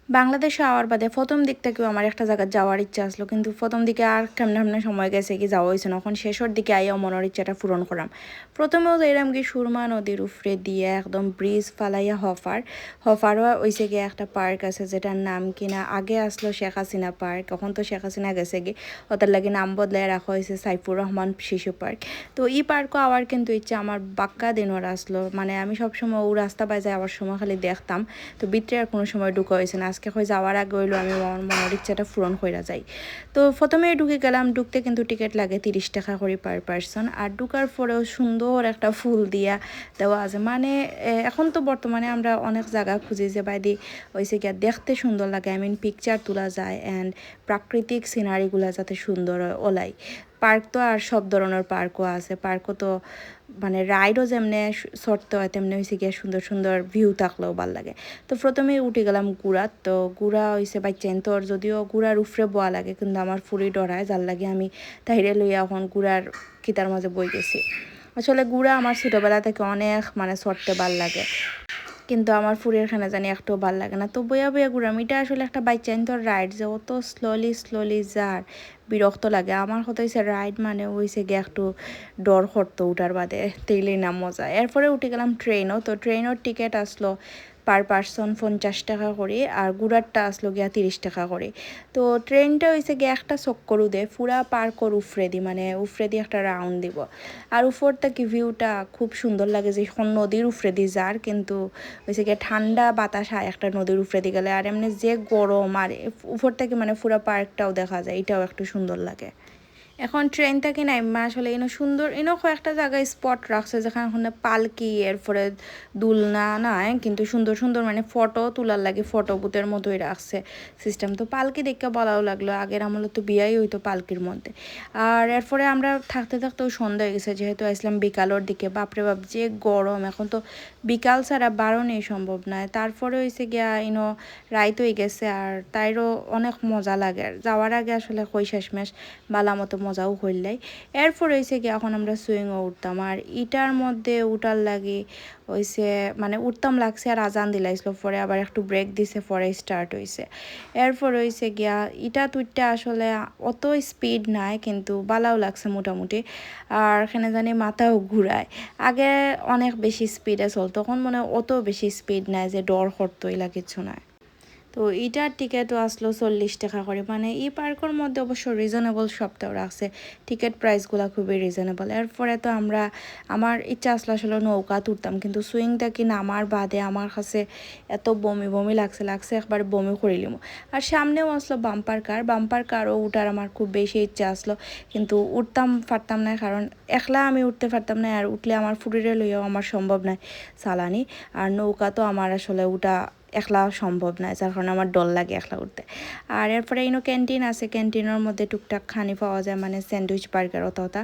বাংলাদেশে আওয়ার বাদে প্রথম দিক থেকেও আমার একটা জায়গা যাওয়ার ইচ্ছা আসলো, কিন্তু প্রথম দিকে আর কেমনে কেমনে সময় গেছে কি যাওয়া হয়েছে না। এখন শেষের দিকে আইয়াও মনের ইচ্ছাটা পূরণ করাম। প্রথমেও যাইলাম কি সুরমা নদীর উপরে দিয়ে একদম ব্রিজ ফালাইয়া হফারও হয়েছে গিয়ে একটা পার্ক আছে যেটার নাম কিনা আগে আসলো শেখ হাসিনা পার্ক, এখন তো শেখ হাসিনা গেছে গিয়ে ওটার লাগে নাম বদলাই রাখা হয়েছে সাইফুর রহমান শিশু পার্ক। তো এই পার্কও আবার কিন্তু ইচ্ছা আমার বাক্কা দিনর আসলো, মানে আমি সবসময় ও রাস্তা পাই যাই আবার সময় খালি দেখতাম, তো ভিতরে আর কোনো সময় ঢুকা হয়েছে না। আজকে হয়ে যাওয়ার আগে হইলো আমি আমার মনের ইচ্ছাটা পূরণ কইরা যাই। তো প্রথমে ঢুকে গেলাম, ঢুকতে কিন্তু টিকিট লাগে 30 টাকা করে পার পারসন। আর ঢুকার পরেও সুন্দর একটা ফুল দিয়া দেওয়া আছে, মানে এখন তো বর্তমানে আমরা অনেক জায়গা খুঁজি যে বাইদি হয়েছে গিয়া দেখতে সুন্দর লাগে, আই মিন পিকচার তোলা যায় অ্যান্ড প্রাকৃতিক সিনারিগুলো যাতে সুন্দর হয় ওলাই। পার্ক তো আর সব ধরনের পার্কও আছে, পার্কও তো মানে রাইডও যেমনি সরতে হয় তেমনি হয়েছে গিয়ে সুন্দর সুন্দর ভিউ থাকলেও ভাল লাগে। তো প্রথমেই উঠে গেলাম গুড়াত, তো গুড়া হয়েছে বাইচেন তোর যদিও গুড়ার উফরে বোয়া লাগে, কিন্তু আমার ফুরি ডরায় যার লাগে আমি তাহিরে লইয়া এখন গুড়ার কিতার মাঝে বই গেছি। আসলে গুড়া আমার ছোটোবেলা থেকে অনেক মানে সরতে ভাল লাগে, কিন্তু আমার ফুরের খানা জানি একটু ভাল লাগে না। তো বইয়া বইয়া ঘুরাম, এটা আসলে একটা বাইচাইন তোর রাইড যে অত স্লোলি যার বিরক্ত লাগে। আমার কথা হয়েছে রাইড মানে হয়েছে গিয়ে একটু ডর করতো উঠার বাদে, তেইলেই না মজা। এরপরে উঠে গেলাম ট্রেনও, তো ট্রেনের টিকিট আসলো পার পারসন 50 টাকা করে, আর গুড়ারটা আসলো গিয়া 30 টাকা করে। তো ট্রেনটা হয়েছে গিয়ে একটা চক্করও দেয় পুরা পার্কর উফরে দি, মানে উফরে দি একটা রাউন্ড দিব। আর উপর থেকে ভিউটা খুব সুন্দর লাগে যে নদীর উফরে দি যার, কিন্তু হয়েছে গিয়ে ঠান্ডা বাতাস হয় একটা নদীর উপরে দিয়ে গেলে, আর এমনি যে গরম, আর উপর থেকে মানে পুরো পার্কটাও দেখা যায়, এটাও একটু সুন্দর লাগে। এখন ট্রেন থেকে নাইমা আসলে এনো সুন্দর এনো কয়েকটা জায়গায় স্পট রাখছে যেখানে ওখানে পালকি এরপরে দুলনা নাই, কিন্তু সুন্দর সুন্দর মানে ফটো তোলার লাগে ফটো বুথের মতোই রাখছে সিস্টেম। তো পালকি দেখে বলাও লাগলো, আগের আমলে তো বিয়াই হইতো পালকির মধ্যে। আর এরপরে আমরা থাকতে থাকতেও সন্ধ্যা হয়ে গেছে, যেহেতু আসলাম বিকালের দিকে, বাপরে বাপ যে গরম, এখন তো বিকাল ছাড়া বারণই সম্ভব নয়। তারপরে হয়েছে গিয়া ইনো রাইত হয়ে গেছে, আর তাইরও অনেক মজা লাগে। আর যাওয়ার আগে আসলে কই শেষমেশ বালা মতো মজাও হইলাই। এরপর হয়েছে কি এখন আমরা সুইংও উঠতাম, আর ইটার মধ্যে উঠার লাগে হয়েছে মানে উঠতাম লাগছে, আর আজান দিলাইছিল, পরে আবার একটু ব্রেক দিছে, পরে স্টার্ট হয়েছে। এরপর হয়েছে গিয়া ইটা তুইটা আসলে অত স্পিড নাই, কিন্তু বালাও লাগছে মোটামুটি। আর এখানে জানি মাথাও ঘুরায়, আগে অনেক বেশি স্পিডে চলতো, তখন মনে অত বেশি স্পিড নাই যে ডর করতো এলা কিছু নাই। তো এটার টিকিটও আসলো 40 টাকা করে, মানে এই পার্কের মধ্যে অবশ্য রিজনেবল সবটাও রাখছে, টিকিট প্রাইসগুলো খুবই রিজনেবল। এরপরে তো আমার ইচ্ছা আসলো আসলে নৌকা তুলতাম, কিন্তু সুইংটা কি নামার বাদে আমার কাছে এত বমি বমি লাগছে একবার বমি করিলিম। আর সামনেও আসলো বাম্পার কারও উঠার আমার খুব বেশি ইচ্ছা আসলো, কিন্তু উঠতাম পারতাম না, কারণ একলা আমি উঠতে পারতাম না, আর উঠলে আমার ফুরিরে লইয়াও আমার সম্ভব নয় চালানি। আর নৌকা তো আমার আসলে উঠা একলা সম্ভব না, যার কারণে আমার ডর লাগে একলা উঠতে। আর এরপরে ইনো ক্যান্টিন আছে, ক্যান্টিনের মধ্যে টুকটাক খানি পাওয়া যায়, মানে স্যান্ডউইচ বার্গার ওটা।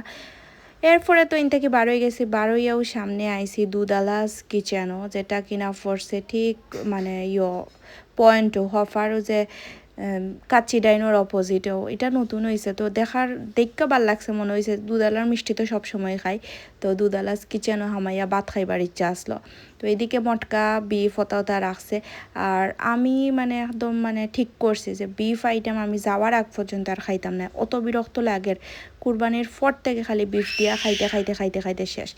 এরপরে তো ইন থেকে বারোই গেছি, বারোইয়াও সামনে আইছি দুদালাস কিচেনও, যেটা কিনা ফোর্সে ঠিক মানে পয়েন্টও হফারও যে কাচ্চি ডাইনোর অপোজিটেও এটা নতুন হয়েছে। তো দেখা ভাল লাগছে, মনে হয়েছে দুধালার মিষ্টি তো সবসময় খাই, তো দুধালাস কিচেনও হামাইয়া ভাত খাইবার ইচ্ছা আসলো। তো এদিকে মটকা বিফ ওটা রাখছে, আর আমি মানে একদম মানে ঠিক করছি যে বিফ আইটেম আমি যাওয়ার আগ পর্যন্ত আর খাইতাম না, অত বিরক্ত লাগে। কুরবানির পর থেকে খালি বিফ দিয়া খাইতে শেষ।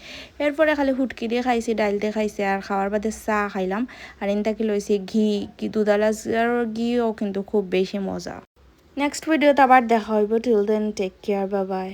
এরপরে খালি হুটকি দিয়ে খাইছি, ডাইল দিয়ে খাইছি, আর খাওয়ার বাদে চা খাইলাম। আর ইনটাকে লইছি ঘি দুধালার ঘিও কিন্তু খুব বেশি মজা। নেক্সট ভিডিওতে আবার দেখা হইব, till then take care, bye by.